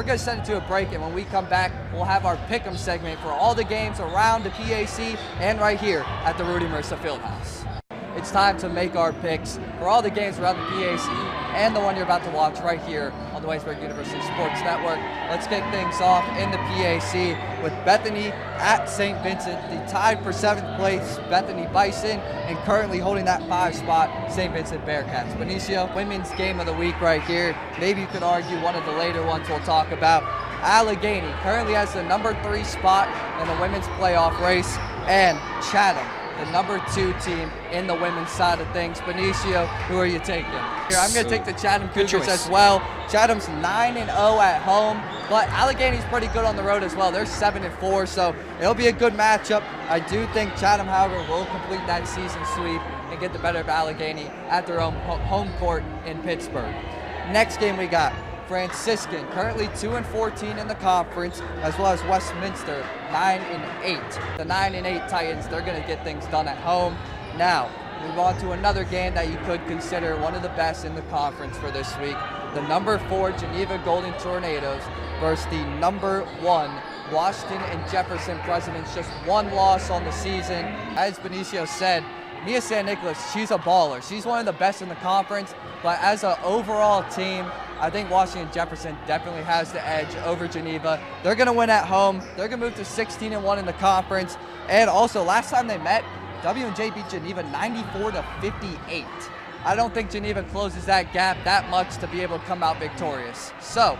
We're going to send it to a break, and when we come back, we'll have our pick'em segment for all the games around the PAC and right here at the Rudy Mercer Fieldhouse. It's time to make our picks for all the games around the PAC and the one you're about to watch right here on the Waynesburg University Sports Network. Let's kick things off in the PAC with Bethany at St. Vincent, the tied for 7th place Bethany Bison, and currently holding that 5 spot, St. Vincent Bearcats. Benicio, women's game of the week right here. Maybe you could argue one of the later ones we'll talk about. Allegheny currently has the number 3 spot in the women's playoff race, and Chatham, the number 2 team in the women's side of things. Benicio, who are you taking? Here, I'm going to take the Chatham Cougars as well. Chatham's 9-0 at home, but Allegheny's pretty good on the road as well. They're 7-4, so it'll be a good matchup. I do think Chatham, however, will complete that season sweep and get the better of Allegheny at their own home court in Pittsburgh. Next game we got Franciscan, currently 2-14 in the conference, as well as Westminster, 9-8. The 9-8 Titans, they're going to get things done at home. Now, move on to another game that you could consider one of the best in the conference for this week. The number 4 Geneva Golden Tornadoes versus the number 1 Washington and Jefferson Presidents. Just 1 loss on the season. As Benicio said, Mia San Nicolas, she's a baller. She's one of the best in the conference, but as an overall team, I think Washington Jefferson definitely has the edge over Geneva. They're going to win at home. They're going to move to 16-1 in the conference. And also, last time they met, W&J beat Geneva 94-58. I don't think Geneva closes that gap that much to be able to come out victorious. So,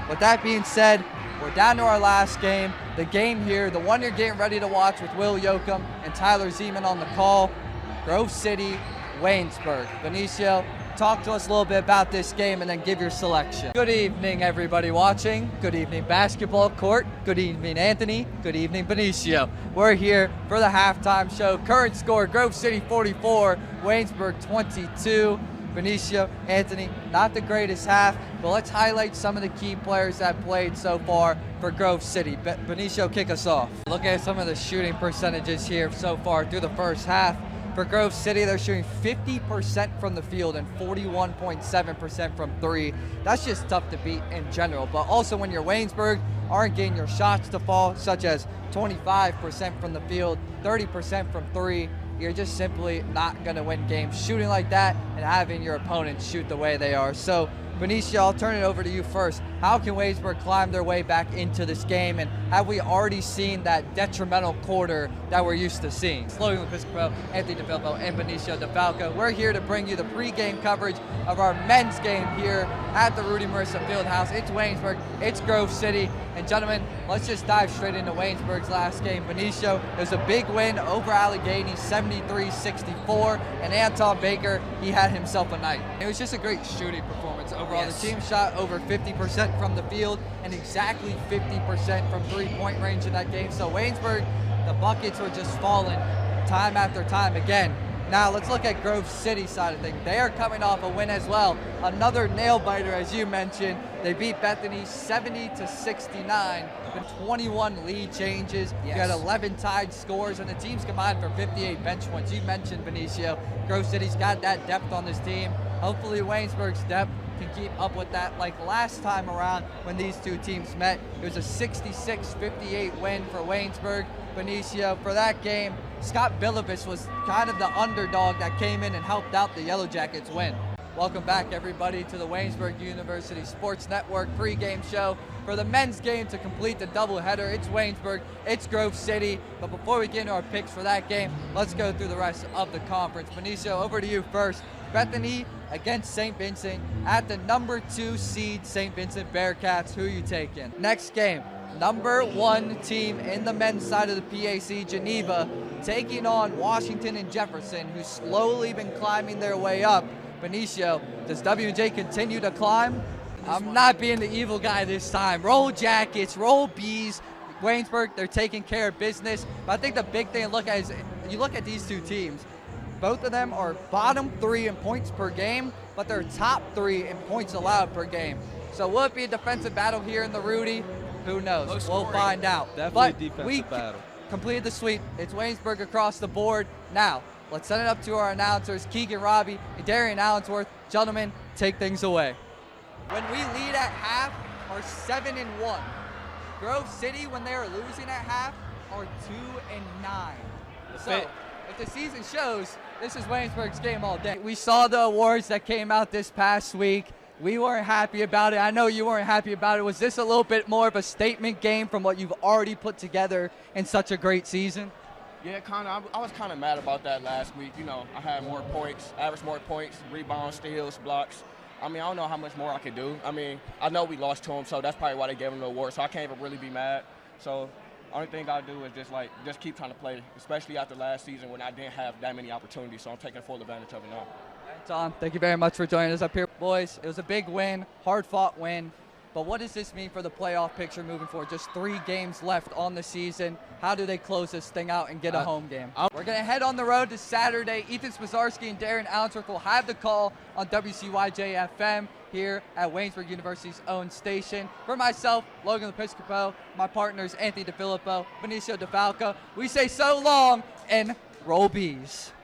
with that being said, we're down to our last game. The game here, the one you're getting ready to watch with Will Yoakum and Tyler Zeman on the call, Grove City, Waynesburg. Benicio, talk to us a little bit about this game and then give your selection. Good evening, everybody watching. Good evening, basketball court. Good evening, Anthony. Good evening, Benicio. We're here for the halftime show. Current score, Grove City 44, Waynesburg 22. Benicio, Anthony, not the greatest half, but let's highlight some of the key players that played so far for Grove City. Benicio, kick us off. Look at some of the shooting percentages here so far through the first half. For Grove City, they're shooting 50% from the field and 41.7% from 3. That's just tough to beat in general. But also when you're Waynesburg, aren't getting your shots to fall, such as 25% from the field, 30% from 3. You're just simply not going to win games shooting like that and having your opponents shoot the way they are. So, Benicio, I'll turn it over to you first. How can Waynesburg climb their way back into this game, and have we already seen that detrimental quarter that we're used to seeing? Logan Episcopo, Anthony DeFilippo, and Benicio DeFalco. We're here to bring you the pregame coverage of our men's game here at the Rudy Mercer Fieldhouse. It's Waynesburg, it's Grove City, and gentlemen, let's just dive straight into Waynesburg's last game. Benicio, it was a big win over Allegheny, 73-64, and Anton Baker, he had himself a night. It was just a great shooting performance overall. Yes. The team shot over 50% from the field and exactly 50% from 3-point range in that game. So Waynesburg, the buckets were just falling time after time again. Now let's look at Grove City side of things. They are coming off a win as well. Another nail biter, as you mentioned. They beat Bethany 70-69 with 21 lead changes. Yes. You had 11 tied scores, and the teams combined for 58 bench points. You mentioned Benicio. Grove City's got that depth on this team. Hopefully Waynesburg's depth can keep up with that. Like last time around when these two teams met, it was a 66-58 win for Waynesburg. Benicio, for that game, Scott Billivis was kind of the underdog that came in and helped out the Yellow Jackets win. Welcome back, everybody, to the Waynesburg University Sports Network pregame show for the men's game to complete the doubleheader. It's Waynesburg, it's Grove City, but before we get into our picks for that game, let's go through the rest of the conference. Benicio, over to you first. Bethany against St. Vincent at the number 2 seed St. Vincent Bearcats. Who are you taking? Next game, number 1 team in the men's side of the PAC, Geneva, taking on Washington and Jefferson, who's slowly been climbing their way up. Benicio, does W&J continue to climb? I'm not being the evil guy this time. Roll Jackets, roll Bees. Waynesburg, they're taking care of business. But I think the big thing to look at is, you look at these two teams, both of them are bottom 3 in points per game, but they're top 3 in points allowed per game. So will it be a defensive battle here in the Rudy? Who knows? We'll find out. Definitely defensive battle. Completed the sweep. It's Waynesburg across the board. Now, let's send it up to our announcers, Keegan Robbie and Darian Allensworth. Gentlemen, take things away. When we lead at half, are 7-1. Grove City, when they are losing at half, are 2-9. So, if the season shows, this is Waynesburg's game all day. We saw the awards that came out this past week. We weren't happy about it. I know you weren't happy about it. Was this a little bit more of a statement game from what you've already put together in such a great season? Yeah, kind of. I was kind of mad about that last week. You know, I had more points, averaged more points, rebounds, steals, blocks. I mean, I don't know how much more I could do. I mean, I know we lost to them, so that's probably why they gave them the award. So I can't even really be mad. So only thing I'll do is just keep trying to play, especially after last season when I didn't have that many opportunities. So I'm taking full advantage of it now. Tom, thank you very much for joining us up here. Boys, it was a big win, hard-fought win. But what does this mean for the playoff picture moving forward? Just 3 games left on the season. How do they close this thing out and get a home game? We're going to head on the road to Saturday. Ethan Spazarski and Darren Allensworth will have the call on WCYJ-FM here at Waynesburg University's own station. For myself, Logan Lepiscopo, my partners Anthony DeFilippo, Benicio DeFalco, we say so long and roll bees.